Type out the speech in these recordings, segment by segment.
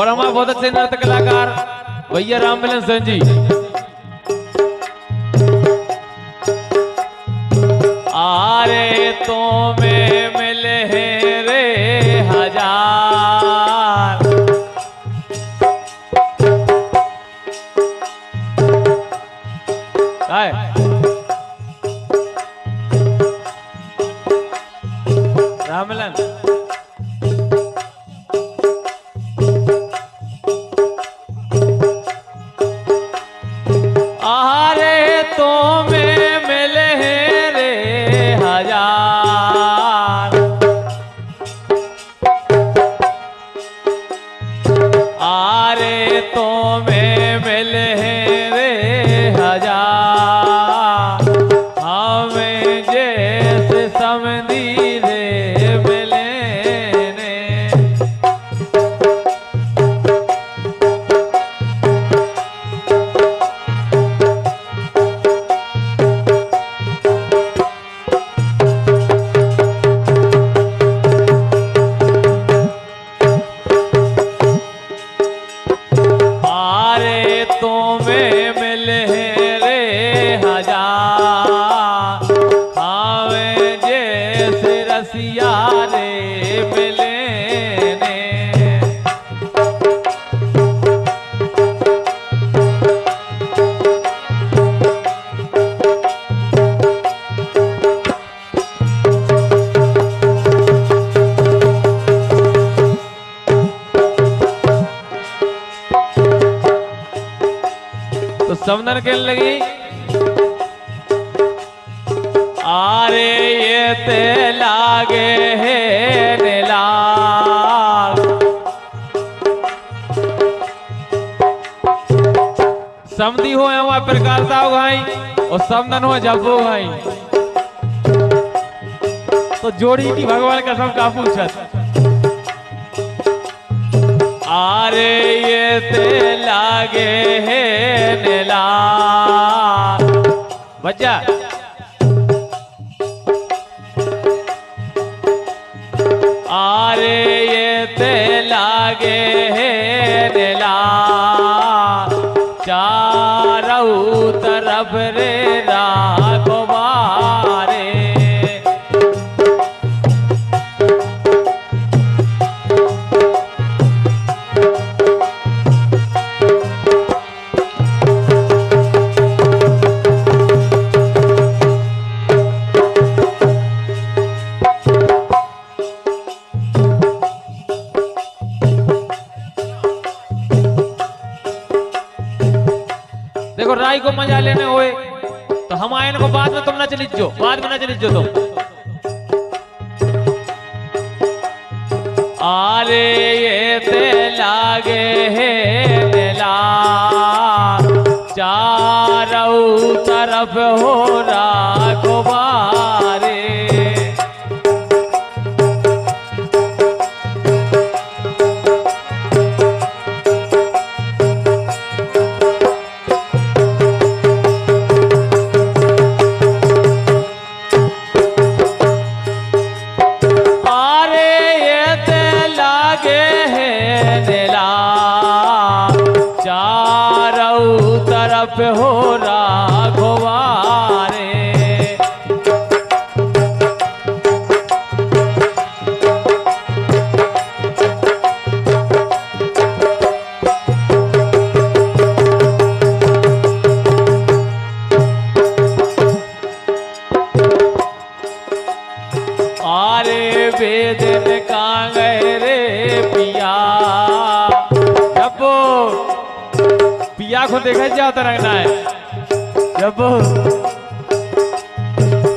और हमारे बहुत अच्छे नृत्य कलाकार भैया राममिलन सिंह जी। आरे तो में मिले रे हजार, राममिलन आरे तो में मिले रे हजार, आरे तो में मिले रे हजार, हमें जैसे समझी रे मिले ने। आरे तो में मिले रे हजार, हमें जैसे रसिया रे मिले ने। तो समनर कहने लगी आरे ये ते लागे है नीलाग, समधी हो वहां प्रकारता हो भाई और समनन हो जब्बो भाई। तो जोड़ी की भगवान कसम का पूछत आरे ये ते लागे है नीलाग। बच्चा आरे ये ते लागे है नीलाग, चारों तरफ रे राघवारे। देखो राय को मजा लेने हुए तो हम आयन को बाद में तुम ना चली जो, बाद में ना चली जो तुम। आरे ये ते लागे है नीलाग, चारों तरफ हो राघवारे। चारों तरफ हो राघवारे। आरे बेदन का गए रे पिया, पिया को देखा जाता रखना है जब।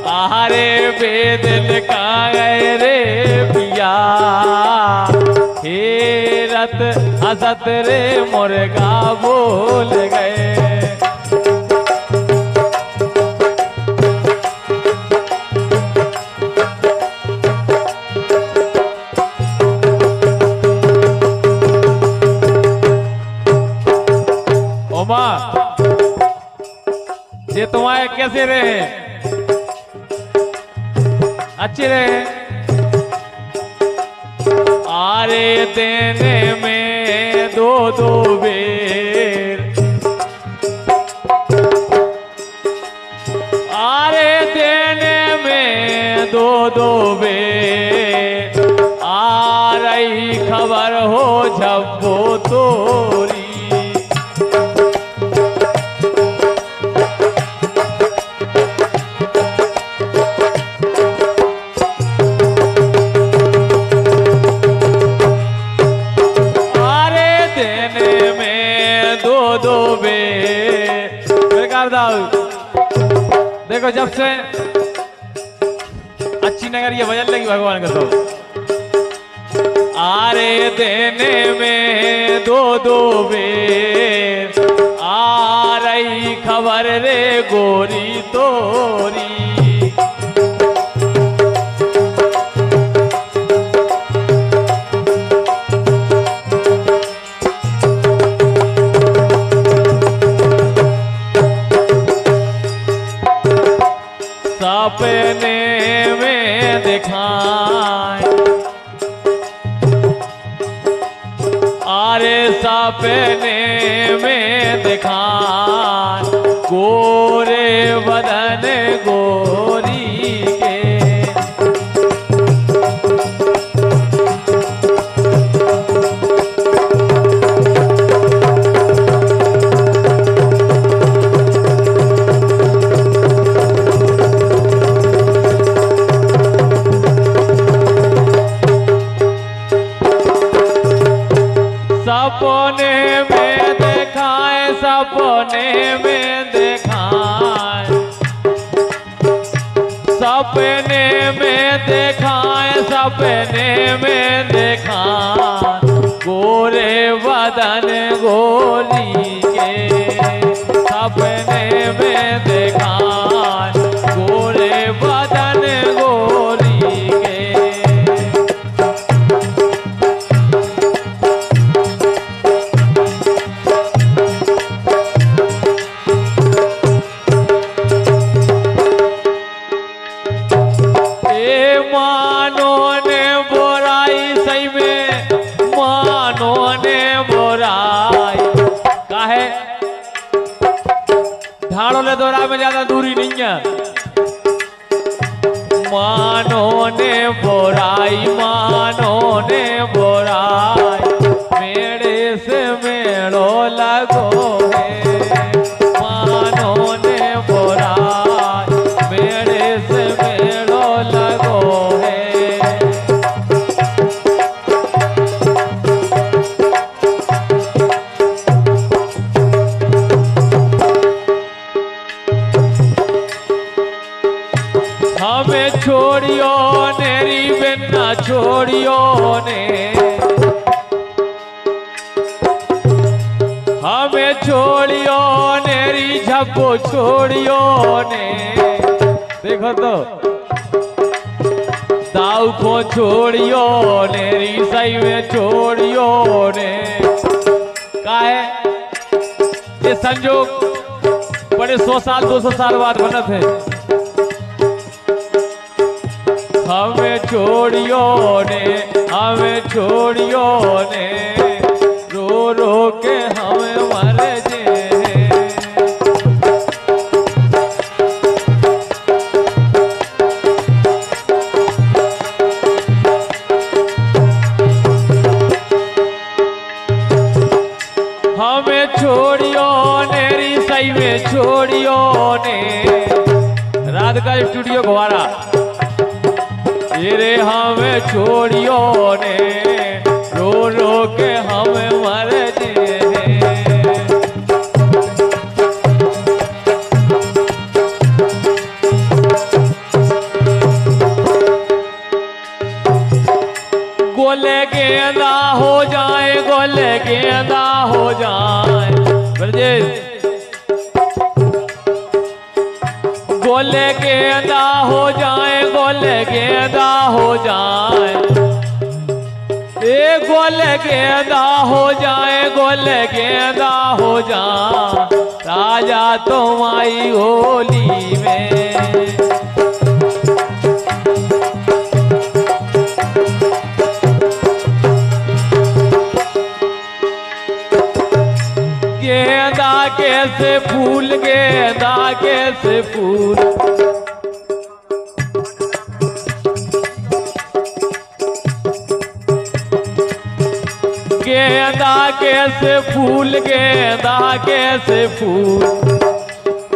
आरे बेदन का गए रे पिया, हेरत हसत रे मुर्गा बोल गए। ये तुम्हारे कैसे रहे? अच्छे रहे। आरे देने में दो दो बेर। आरे देने में दो दो बेर, आ रही खबर हो झब्बो तोरी। देखो जब से अच्छी नगर ये भजन लगी भगवान का, तो आरे देने में दो दो बेर, आ रही खबर रे गोरी तोरी। सपने में दिखाए, आरे सपने में दिखाए, गोरे बदन गोरी के। सपने में दिखाए, सपने में दिखाए, सपने में दिखाए, सपने में दिखाए, गोरे बदन गोरी के। सपने में दिखाए, गोरे बदन गोरी के। मानो ने बोराई सही में, मानो ने बोराई काहे ढाड़ो ले दोरा में ज्यादा दूरी नहीं है। मानो ने बोराई, मानो ने बोराई, मेरे से मेड़ो लगो है। मानो ने बोराई, मेरे से मेड़ो लगो है। हमें छोड़ियो नेरी बिना छोड़ियो ने, हमें छोड़ियो नेरी झब्बो छोड़ियो ने। देखो तो दाऊ को छोड़ियो नेरी सही में छोड़ियो ने। काहे ये संजोग बड़े 100 साल 200 साल बाद बना थे। हमें छोड़ियो ने, हमें छोड़ियो ने, रो रो के हमें मर जे। हमें छोड़ियो नेरी सही में छोड़ियो ने। रात का स्टूडियो घुमारा रे, हमें छोड़ियो ने, रो रो के हमें मर जे। गोले गेंदा हो जाए, गोले गेंदा हो जाए ब्रजेश। गोले गेंदा हो जाए, गोले गेंदा हो जाए, ए गोले गेंदा हो जाए, गोले गेंदा हो जाए, राजा तुम आई होली में। से फूल गेंदा के से फूल गेंदा के से फूल गेंदा के से फूल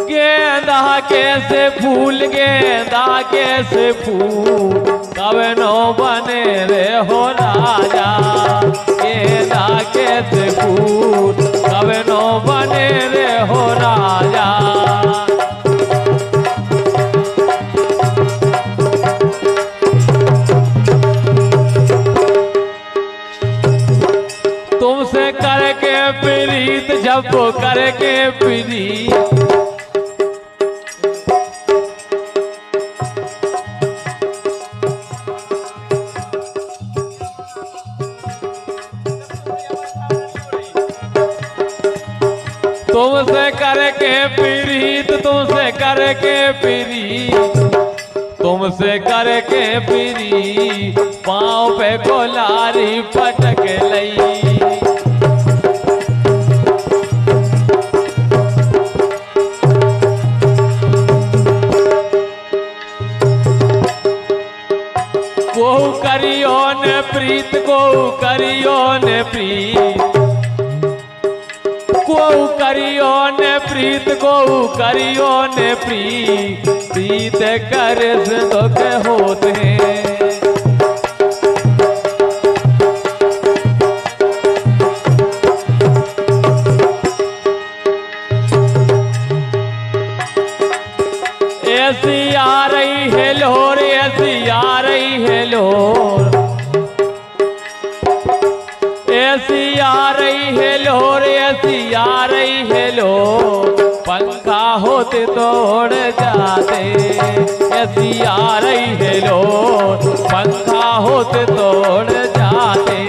गेंदा के से फूल गेंदा के से फूल कब नो बने रे हो राजा गेंदा के से फूल कब नो बने रे हो राजा। तुमसे करके प्रीत जब करके प्रीत तुमसे करके प्रीत तुमसे करके प्रीत तुमसे करके प्रीत पाँव पे कोलारी पटक लई को करियो ने प्रीत को करियो ने प्रीत को करियो ने प्रीत को करियो ने प्रीत प्रीत कर दुख होते हैं। ऐसी आ रही है लोर ऐसी आ रही है लोर ऐसी आ रही है लोर ऐसी आ रही है लोर पंखा होते तोड़ जाते ऐसी आ रही है लोर पंखा होते तोड़ जाते।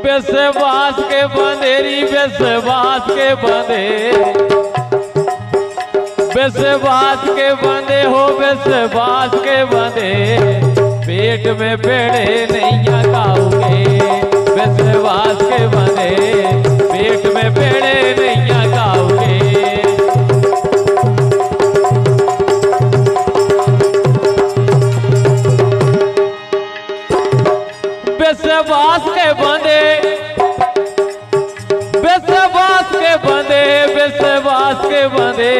विश्वास के बंदेरी विश्वास के बंदे विश्वास के बंदे हो विश्वास के बंदे पेट में पेड़े नहीं खाओगे विश्वास के बंदे पेट में पेड़े नहीं खाओगे। विश्वास के बंदे विश्वास के बंदे विश्वास के बंदे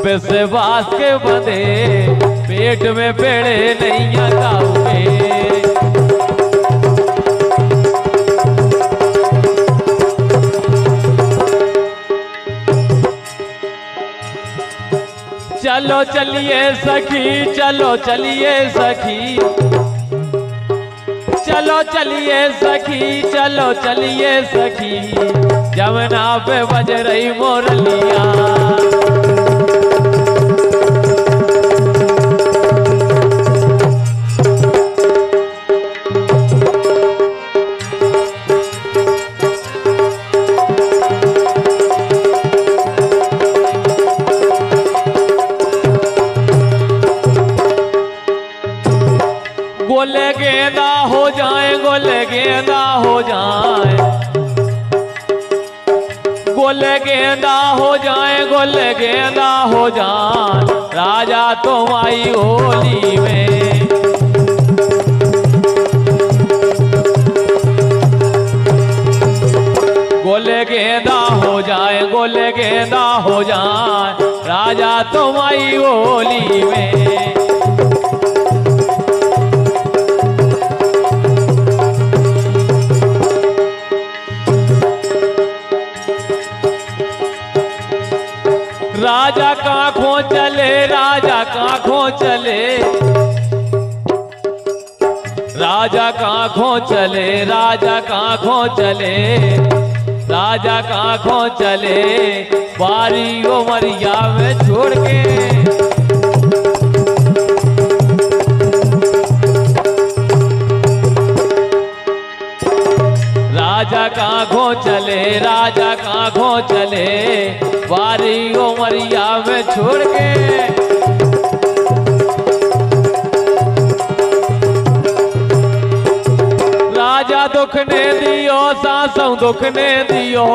विश्वास के बंदे पेट में पेड़े नहीं खाओगे। चलो चलिए सखी चलो चलिए सखी चलो चलिए सखी चलो चलिए सखी जमुना पे बज रही मोरलिया गोले गेंदा हो जाए गोले गेंदा हो जाए गोले गेंदा हो जाए गोले गेंदा हो जाए राजा तुम आई होली में। गोले गेंदा हो जाए गोले गेंदा हो जाए राजा तुम आई होली में। राजा कांखों चले राजा कांखों चले राजा कांखों चले राजा कांखों चले राजा कांखों चले बारी उमरिया में छोड़ के। राजा कांखों चले राजा कांखों चले बारी उमरिया में छोड़ के। राजा दुख ने दियो सासों दुख ने दियो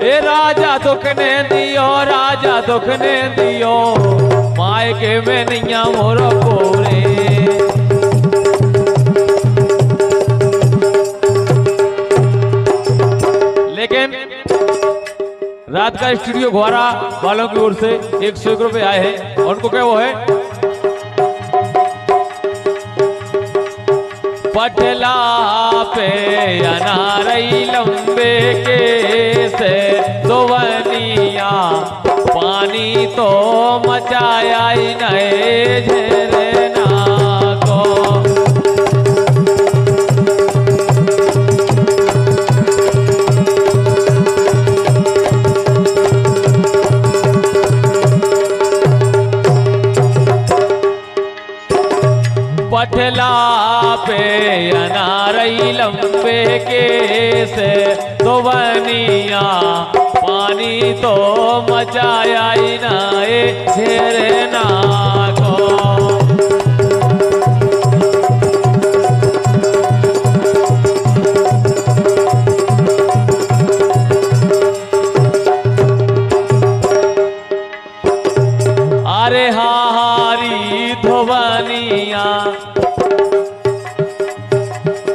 ए राजा दुख ने दियो राजा दुख ने दियो मायके में नैया मोर पोरे लेकिन रात का स्टूडियो घोरा वालों की ओर से 101 रुपए आए हैं और उनको क्या वो है पटला पे अनारई लंबे के से दोवनिया पानी तो मचाया ही नए झरना को पटला पे अनारई लंबे के से दोवनिया पानी तो मचाया ही नाए झरना को अरे हारी धोवनिया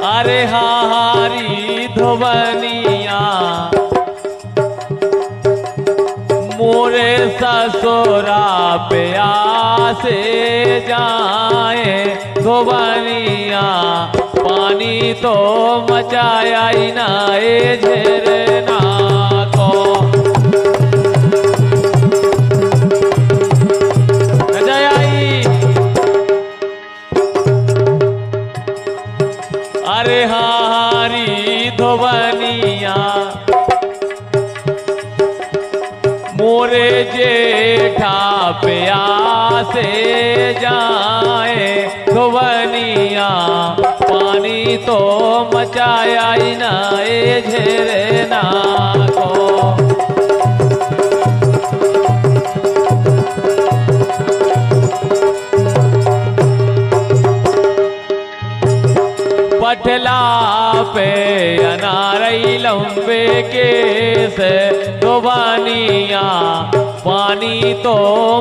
अरे हारी धोवनिया मोरे ससुरा प्यासे जाए धोवनिया पानी तो मचाया ही नाए झरना को अरे हारी धोवनिया मोरे जेठा प्यासे जाए धोवनिया पानी तो मचाया ही नाए झरना को पटला पे अनारई लंबे के से दोवनिया पानी तो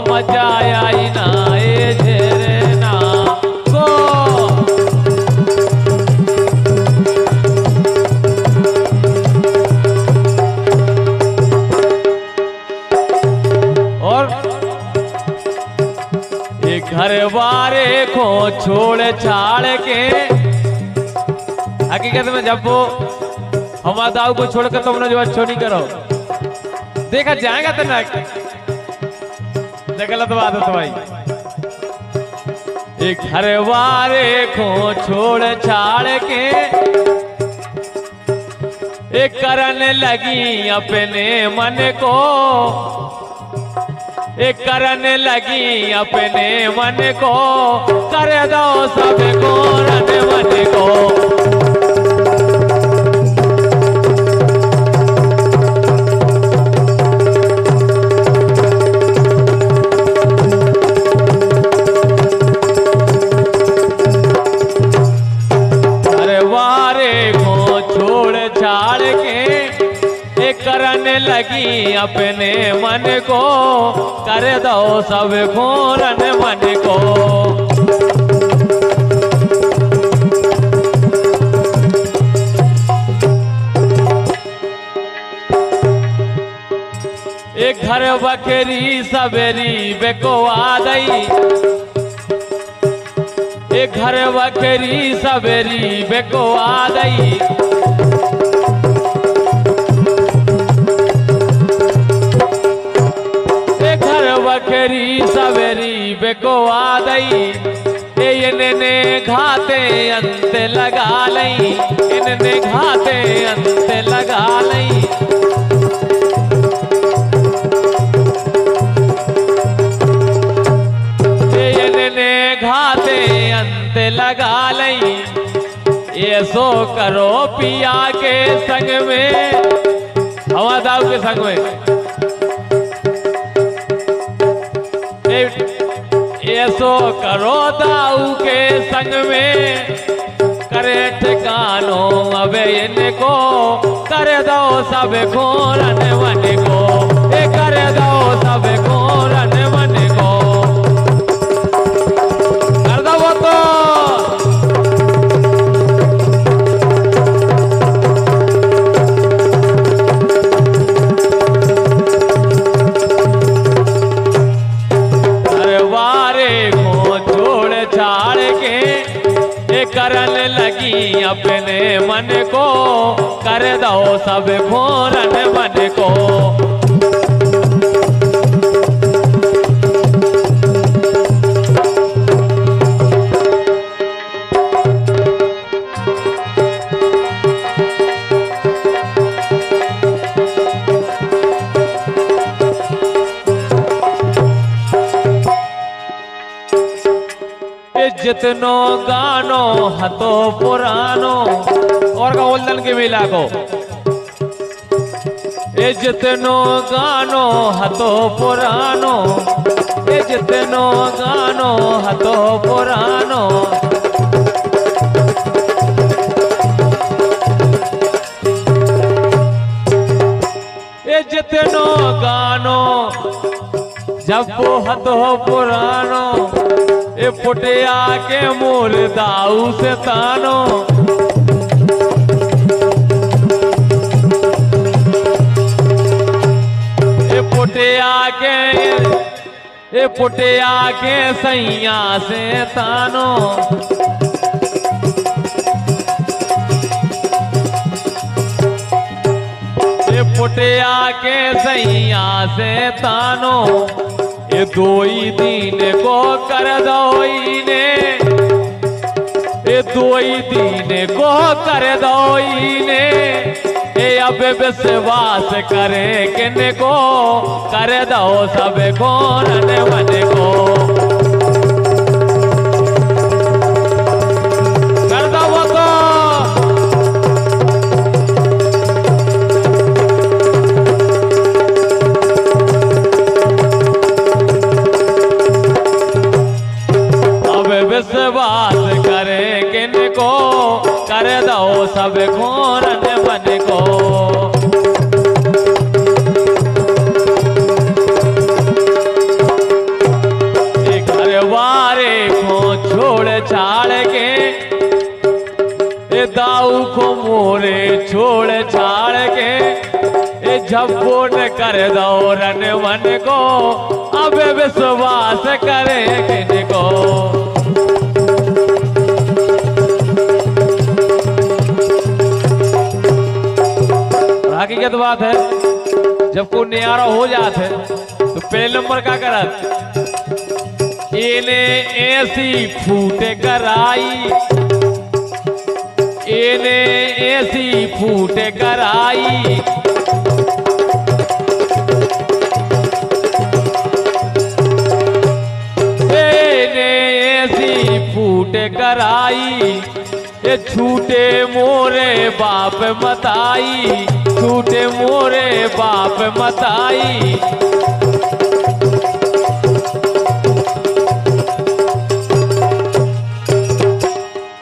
मचाया ही नाए झरना को और एक घर वारे को छोड़ छाड़ के हकीकत में जब वो हमारा दाऊ को छोड़कर तुमने जो अच्छो नहीं करो देखा जाएगा तो ना गलत बात है तो भाई एक घर वारे को छोड़ छाड़ के एक करने लगी अपने मन को एक करने लगी अपने मन को कर दो सबको रन मन को करने लगी अपने मन को कर दो सब घोरन मन को एक घर बकरी सवेरी बेको आ गई एक घर बकरी सवेरी बेको आ गई बकरी सवेरी बेको आ गई इनने घाते अंत लगा लई इनने घाते अंत लगा लई इनने घाते अंत लगा लई ये सो करो पिया के संग में हवा दाऊ के संग में ऐसो करो दाऊ के संग में करे ठिकानो अब इनको कर दो सब खोरन मन को, ए कर दो सब खोरन मन को, कर दो वो तो करन लगी अपने मन को, कर दो सब खोरन मन को। जितनो गानो हतो पुरानो और का उल्दन के मिला को, ए जितनो गानो हतो पुरानो, ए जितनो गानो हतो पुरानो, ए जितनो गानो जब वो हतो पुरानो, ए पुटिया के मूल दाऊ से तानो, ए पुटिया के सैया से तानो, ए पुटिया के सैया से तानो, ये दोई दिन को कर दोई ने, ये दोई दिन को कर दोई ने, ये अब विश्वास करे किन को, कर दो सब खोरन मन को, कर दो वो तो विश्वास करे किन को, कर दो सब खोरन मन को। घरवारे को छोड़ छाड़ के, दाऊ को मोरे छोड़ छाड़ के, झप्पो न कर दो रन मन को, अब विश्वास करे किन को। हकीकत बात है, जब कोई न्यारा हो जात है तो पहले नंबर का करत, इने ऐसी फूटे कराई, इने ऐसी फूटे कराई, इने ऐसी फूटे कराई, ये छूटे मोरे बाप मताई, छूटे मोरे बाप मताई,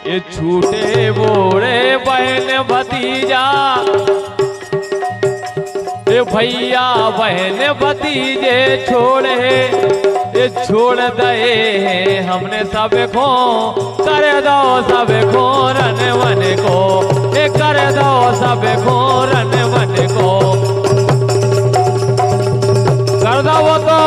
ये छूटे मोरे बहन भतीजा, ये भैया बहन भतीजे छोड़े, ये छोड़ दे हमने सब को, कर दो सब खोरन मन को, ये कर दो सब खोरन मन को, कर दो वो तो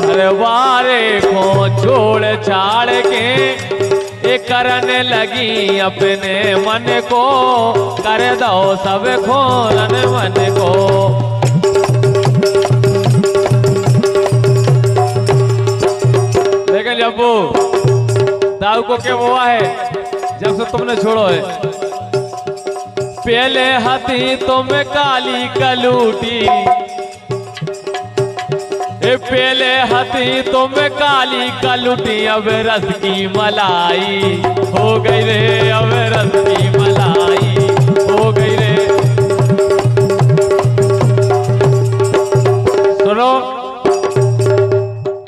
घरवारे को छोड़ छाड़ के, करन लगी अपने मन को, कर दो सब खोरन मन को। लेकिन जब वो दाऊ को क्या हुआ है, जब से तुमने छोड़ो है, पहले हाथी तुम काली कलूटी, पहले हाथी तुम काली कलूटी, अब रस की मलाई हो गई रे, अब रस की मलाई हो गई रे। सुनो,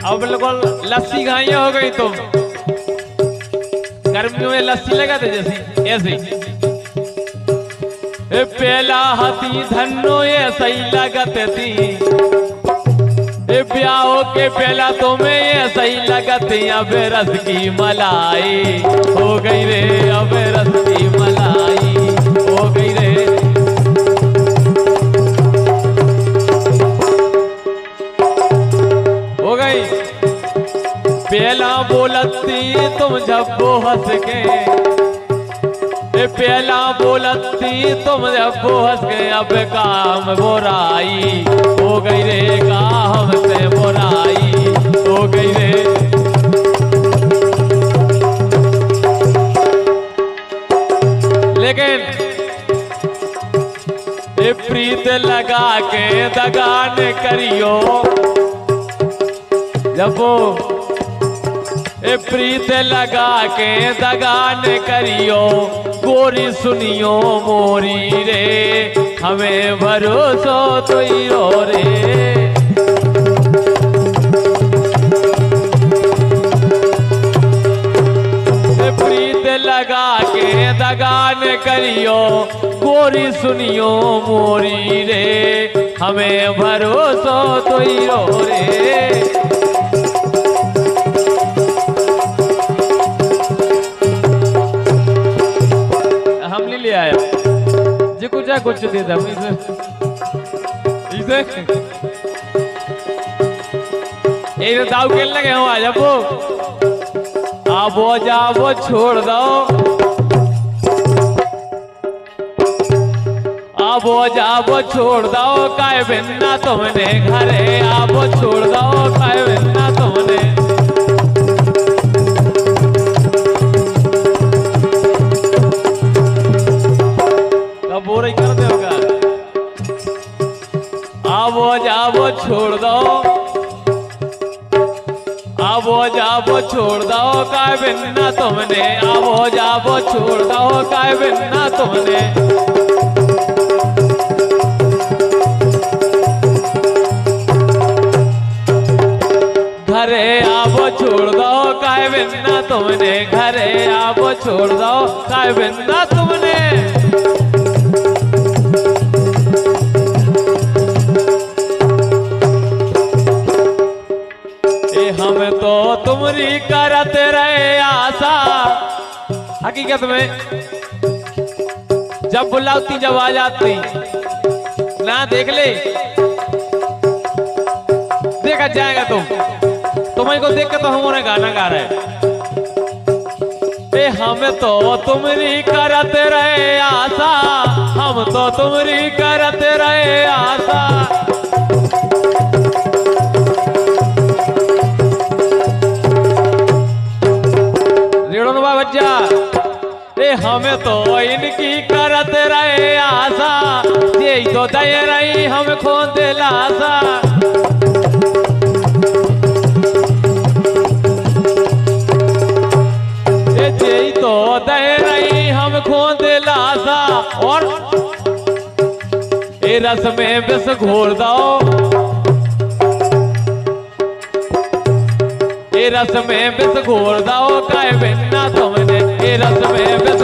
अब बिल्कुल लस्सी घाइया हो गई तुम। गर्मियों में लस्सी लगाते जैसी ऐसी। पहला हाथी धन्नो ये सही लगत थी, ब्याह के पहला तुम्हें ये सही लगत। अब रस की मलाई हो गई रे, अब रस की मलाई हो गई रे। हो गई पहला बोलती तुम जब वो हंस के, पहला बोलती तुम जब वो हंस के। अब काम बुराई हो गई रे, काम से बुराई हो गई रे। लेकिन प्रीत लगा के दगान करियो, जब वो प्रीत लगा के दगान करियो। गोरी सुनियो मोरी रे, हमें भरोसो तो ही रो रे। प्रीत लगा के दगान करियो, गोरी सुनियो मोरी रे, हमें भरोसो तो ही रो रे। ले आया जी कुछ है, कुछ दे दे इसे ये दाव खेल लगे हो। आज आबो जाबो छोड़ दो, आबो जाबो छोड़ दो काय बिन्ना तुमने घरे। आबो छोड़ दो काय बिन्ना तुमने। बोरे कर दे होगा। आबो जाबो छोड़ दो, आबो जाबो छोड़ दो काय बिन्ना तुमने। आबो जाबो छोड़ दो काय बिन्ना तुमने। घरे आबो छोड़ दो काय बिन्ना तुमने। घरे आबो छोड़ दो काय बिन्ना तुमने। हम तो तुमरी करत रहे आशा। हकीकत में जब बुलाती जब आ जाती ना, देख ले देखा जाएगा तुम्हें को देख के तो हम उन्हें गाना गा रहे। हम तो तुमरी करत रहे आशा, हम तो तुमरी करत रहे आशा। बच्चा हमें तो इनकी करत रहे आशा। यही तो दे रही हम खोद लाशा। यही तो दे रही हम खोद लाशा। और ये रस में विष घोर दो, रस में विष घोर दो काय बिन्ना तुमने। रस में विष